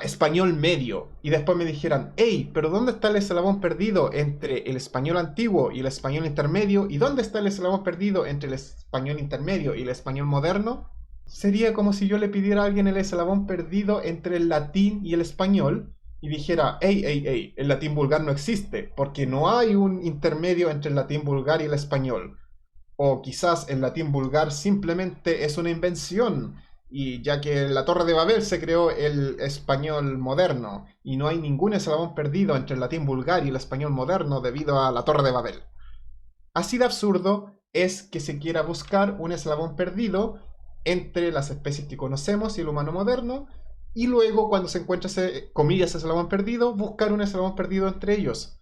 español medio, y después me dijeran: hey, pero ¿dónde está el eslabón perdido entre el español antiguo y el español intermedio? ¿Y dónde está el eslabón perdido entre el español intermedio y el español moderno? Sería como si yo le pidiera a alguien el eslabón perdido entre el latín y el español y dijera: hey, el latín vulgar no existe, porque no hay un intermedio entre el latín vulgar y el español. O quizás el latín vulgar simplemente es una invención, y ya que en la Torre de Babel se creó el español moderno, y no hay ningún eslabón perdido entre el latín vulgar y el español moderno debido a la Torre de Babel. Así de absurdo es que se quiera buscar un eslabón perdido entre las especies que conocemos y el humano moderno, y luego cuando se encuentra ese, comillas, eslabón perdido, buscar un eslabón perdido entre ellos.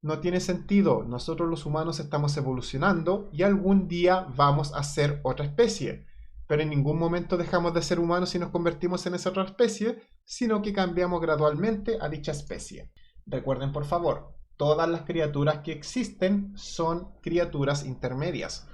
No tiene sentido. Nosotros los humanos estamos evolucionando y algún día vamos a ser otra especie, pero en ningún momento dejamos de ser humanos y nos convertimos en esa otra especie, sino que cambiamos gradualmente a dicha especie. Recuerden, por favor, todas las criaturas que existen son criaturas intermedias,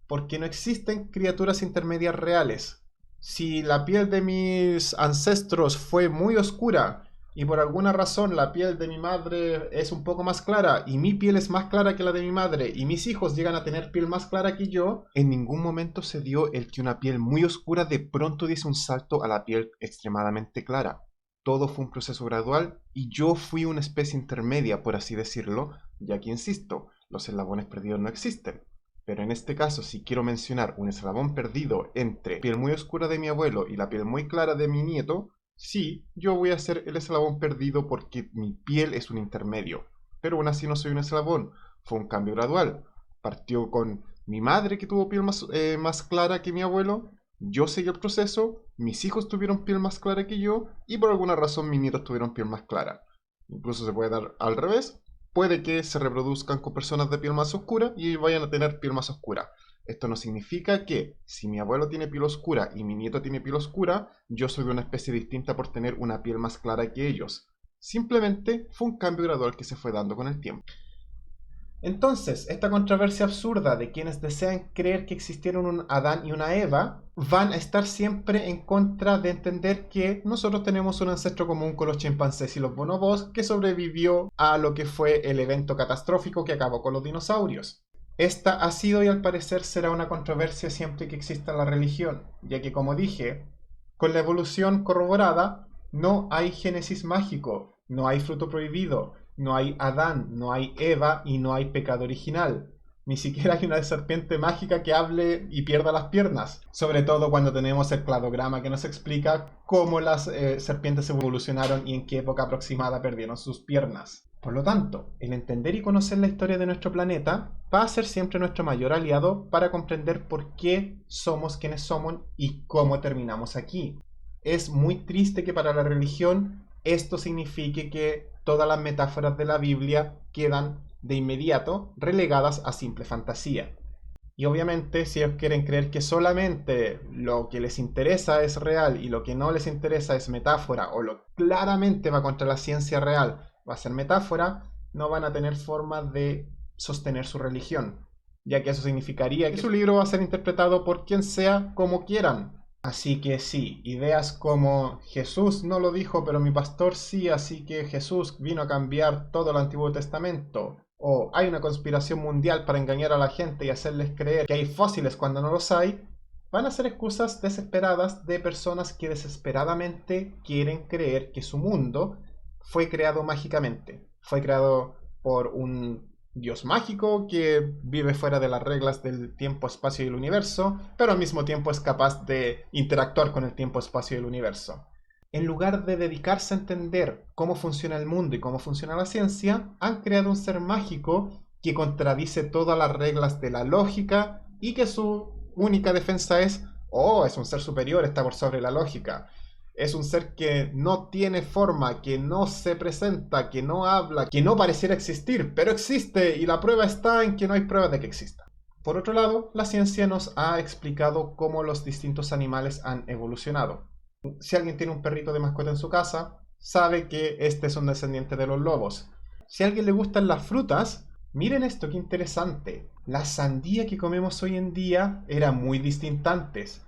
porque no existen criaturas intermedias reales. Si la piel de mis ancestros fue muy oscura y por alguna razón la piel de mi madre es un poco más clara y mi piel es más clara que la de mi madre y mis hijos llegan a tener piel más clara que yo, en ningún momento se dio el que una piel muy oscura de pronto diese un salto a la piel extremadamente clara. Todo fue un proceso gradual y yo fui una especie intermedia, por así decirlo, ya que insisto, los eslabones perdidos no existen. Pero en este caso, si quiero mencionar un eslabón perdido entre la piel muy oscura de mi abuelo y la piel muy clara de mi nieto, sí, yo voy a ser el eslabón perdido porque mi piel es un intermedio. Pero aún así no soy un eslabón, fue un cambio gradual. Partió con mi madre que tuvo piel más clara que mi abuelo, yo seguí el proceso, mis hijos tuvieron piel más clara que yo y por alguna razón mis nietos tuvieron piel más clara. Incluso se puede dar al revés. puede que se reproduzcan con personas de piel más oscura y vayan a tener piel más oscura. Esto no significa que si mi abuelo tiene piel oscura y mi nieto tiene piel oscura, yo soy de una especie distinta por tener una piel más clara que ellos. Simplemente fue un cambio gradual que se fue dando con el tiempo. Entonces, esta controversia absurda de quienes desean creer que existieron un Adán y una Eva van a estar siempre en contra de entender que nosotros tenemos un ancestro común con los chimpancés y los bonobos que sobrevivió a lo que fue el evento catastrófico que acabó con los dinosaurios. Esta ha sido y al parecer será una controversia siempre que exista la religión, ya que como dije, con la evolución corroborada no hay génesis mágico, no hay fruto prohibido, no hay Adán, no hay Eva y no hay pecado original. Ni siquiera hay una serpiente mágica que hable y pierda las piernas. Sobre todo cuando tenemos el cladograma que nos explica cómo las serpientes evolucionaron y en qué época aproximada perdieron sus piernas. Por lo tanto, el entender y conocer la historia de nuestro planeta va a ser siempre nuestro mayor aliado para comprender por qué somos quienes somos y cómo terminamos aquí. Es muy triste que para la religión esto signifique que todas las metáforas de la Biblia quedan de inmediato relegadas a simple fantasía. Y obviamente si ellos quieren creer que solamente lo que les interesa es real y lo que no les interesa es metáfora o lo claramente va contra la ciencia real va a ser metáfora, no van a tener forma de sostener su religión, ya que eso significaría que su libro va a ser interpretado por quien sea como quieran. Así que sí, ideas como Jesús no lo dijo, pero mi pastor sí, así que Jesús vino a cambiar todo el Antiguo Testamento. O hay una conspiración mundial para engañar a la gente y hacerles creer que hay fósiles cuando no los hay, van a ser excusas desesperadas de personas que desesperadamente quieren creer que su mundo fue creado mágicamente. Fue creado por un Dios mágico que vive fuera de las reglas del tiempo, espacio y el universo, pero al mismo tiempo es capaz de interactuar con el tiempo, espacio y el universo. En lugar de dedicarse a entender cómo funciona el mundo y cómo funciona la ciencia, han creado un ser mágico que contradice todas las reglas de la lógica y que su única defensa es, oh, es un ser superior, está por sobre la lógica. Es un ser que no tiene forma, que no se presenta, que no habla, que no pareciera existir, pero existe y la prueba está en que no hay pruebas de que exista. Por otro lado, la ciencia nos ha explicado cómo los distintos animales han evolucionado. Si alguien tiene un perrito de mascota en su casa, sabe que este es un descendiente de los lobos. Si a alguien le gustan las frutas, miren esto, qué interesante. La sandía que comemos hoy en día era muy distinta antes.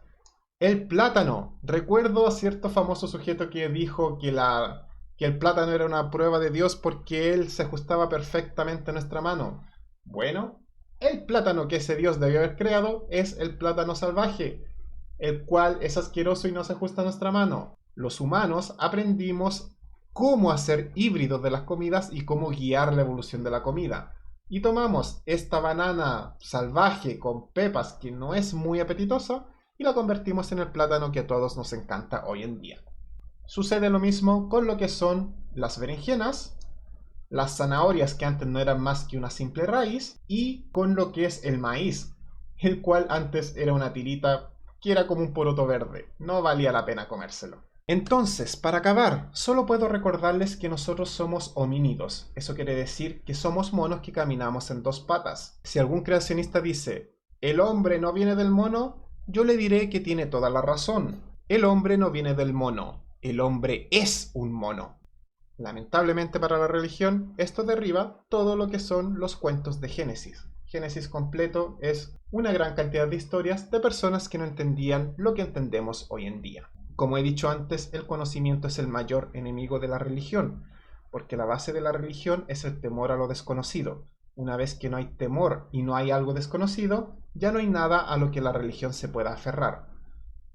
El plátano. Recuerdo a cierto famoso sujeto que dijo que el plátano era una prueba de Dios porque él se ajustaba perfectamente a nuestra mano. Bueno, el plátano que ese Dios debió haber creado es el plátano salvaje, el cual es asqueroso y no se ajusta a nuestra mano. Los humanos aprendimos cómo hacer híbridos de las comidas y cómo guiar la evolución de la comida. Y tomamos esta banana salvaje con pepas que no es muy apetitosa y la convertimos en el plátano que a todos nos encanta hoy en día. Sucede lo mismo con lo que son las berenjenas, las zanahorias que antes no eran más que una simple raíz y con lo que es el maíz, el cual antes era una tirita que era como un poroto verde, no valía la pena comérselo. Entonces, para acabar, solo puedo recordarles que nosotros somos homínidos. Eso quiere decir que somos monos que caminamos en dos patas. Si algún creacionista dice, el hombre no viene del mono, yo le diré que tiene toda la razón. El hombre no viene del mono, el hombre es un mono. Lamentablemente para la religión, esto derriba todo lo que son los cuentos de Génesis. Génesis completo es una gran cantidad de historias de personas que no entendían lo que entendemos hoy en día. Como he dicho antes, el conocimiento es el mayor enemigo de la religión, porque la base de la religión es el temor a lo desconocido. Una vez que no hay temor y no hay algo desconocido, ya no hay nada a lo que la religión se pueda aferrar.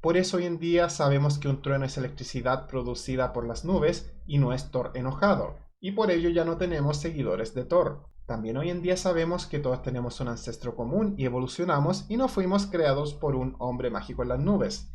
Por eso hoy en día sabemos que un trueno es electricidad producida por las nubes y no es Thor enojado, y por ello ya no tenemos seguidores de Thor. También hoy en día sabemos que todos tenemos un ancestro común y evolucionamos y no fuimos creados por un hombre mágico en las nubes.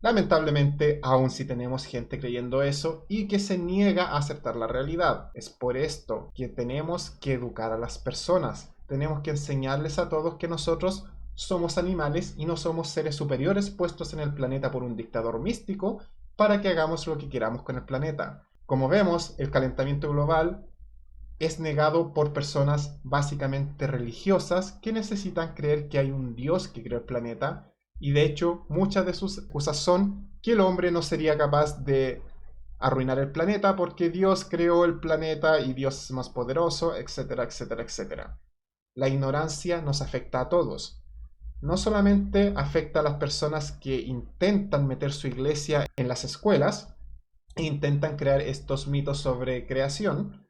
Lamentablemente, aún sí tenemos gente creyendo eso y que se niega a aceptar la realidad. Es por esto que tenemos que educar a las personas. Tenemos que enseñarles a todos que nosotros somos animales y no somos seres superiores puestos en el planeta por un dictador místico para que hagamos lo que queramos con el planeta. Como vemos, el calentamiento global es negado por personas básicamente religiosas que necesitan creer que hay un Dios que creó el planeta, y de hecho muchas de sus excusas son que el hombre no sería capaz de arruinar el planeta porque Dios creó el planeta y Dios es más poderoso, etcétera, etcétera, etcétera. La ignorancia nos afecta a todos. No solamente afecta a las personas que intentan meter su iglesia en las escuelas e intentan crear estos mitos sobre creación,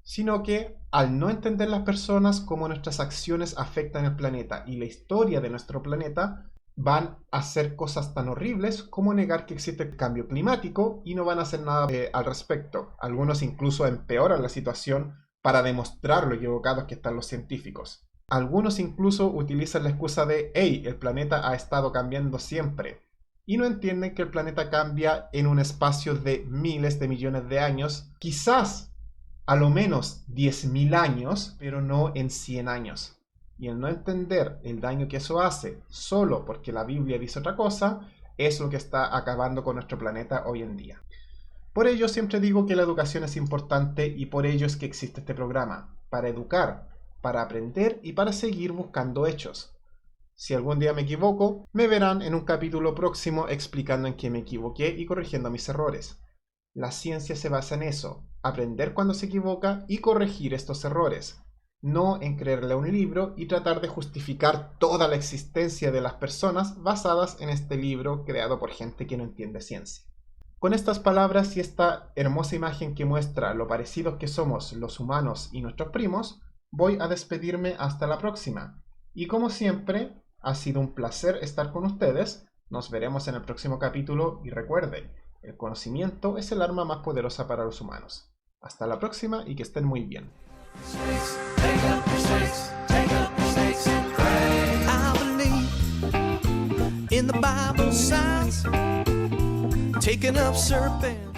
sino que al no entender las personas cómo nuestras acciones afectan el planeta y la historia de nuestro planeta, van a hacer cosas tan horribles como negar que existe el cambio climático y no van a hacer nada al respecto. Algunos incluso empeoran la situación para demostrar lo equivocados que están los científicos. Algunos incluso utilizan la excusa de «Hey, el planeta ha estado cambiando siempre», y no entienden que el planeta cambia en un espacio de miles de millones de años, quizás a lo menos 10.000 años, pero no en 100 años. Y el no entender el daño que eso hace solo porque la Biblia dice otra cosa, es lo que está acabando con nuestro planeta hoy en día. Por ello siempre digo que la educación es importante y por ello es que existe este programa, para educar, para aprender y para seguir buscando hechos. Si algún día me equivoco, me verán en un capítulo próximo explicando en qué me equivoqué y corrigiendo mis errores. La ciencia se basa en eso, aprender cuando se equivoca y corregir estos errores, no en creerle a un libro y tratar de justificar toda la existencia de las personas basadas en este libro creado por gente que no entiende ciencia. Con estas palabras y esta hermosa imagen que muestra lo parecidos que somos los humanos y nuestros primos, voy a despedirme hasta la próxima. Y como siempre, ha sido un placer estar con ustedes. Nos veremos en el próximo capítulo y recuerden, el conocimiento es el arma más poderosa para los humanos. Hasta la próxima y que estén muy bien. In the Bible signs, taking up serpents.